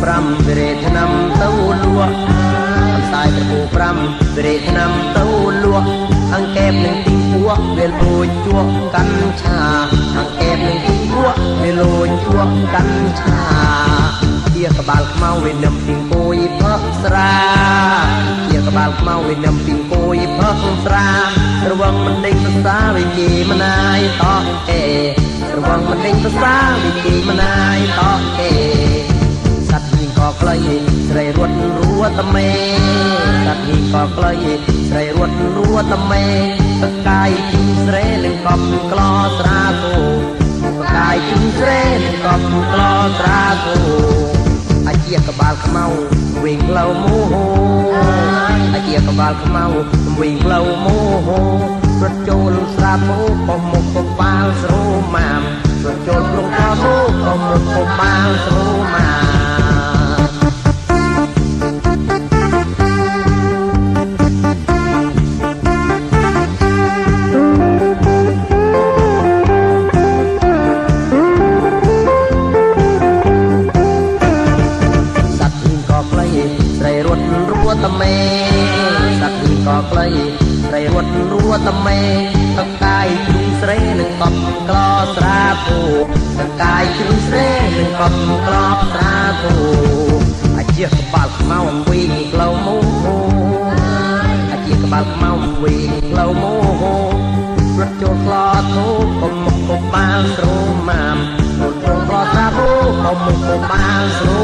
ប្រាំវិរេធ្នំទៅលក់អន្សាយប្រពូប្រាំវិរេធ្នំទៅលក់អង្កេបនឹងទីពួកវាលួចជួកកាន់ឆាអង្កេបនឹងទីពួកវាលួចជួកកាន់ឆាជាក្បាលខ្មៅវានឹមពីគួយផឹកស្រាជាក្បាលខ្មៅវានឹមពីគួយផឹកស្រារវងមិនដេញភាសាវិជ័យមណាយតោះកេរវងមិនដេញភាសាវិជ័យមណាយតោះកេសត្វហ៊ីក៏ក្លៃស្រីរត់រួតមេសត្វហ៊ីក៏ក្លៃស្រីរត់រួតមេតកាយជិះស្រែនឹងកប់ក្លោស្រាគោតកាយជិះស្រែនឹងកប់ក្លោស្រាគោអាជាក្បាលខ្មៅវិញផ្លូវមោហអាជាក្បាលខ្មៅវិញផ្លូវមោហរត់ចូលស្រាពោក៏មុខក៏បាល់ស្រូម៉ាមរត់ចូលក្នុងកោនោះក៏មុខក៏បាល់ស្រូម៉ាស្រីរត់រួតមេសត្វហ៊ីក៏ក្លៃស្រីរត់រួតមេតកាយជ្រុងស្រែនឹងកប់ក្លោស្រាគោតកាយជ្រុងស្រែនឹងកប់ក្លោស្រាគោអាជាក្បាលខ្មៅវិញផ្លូវមោហអាជាក្បាលខ្មៅវិញផ្លូវមោហរត់ចូលក្លោធូកុំមុខកុំបាល់ស្រូម៉ាមរត់ចូលក្លោស្រាគោកុំមុខកុំបាល់ស្រូ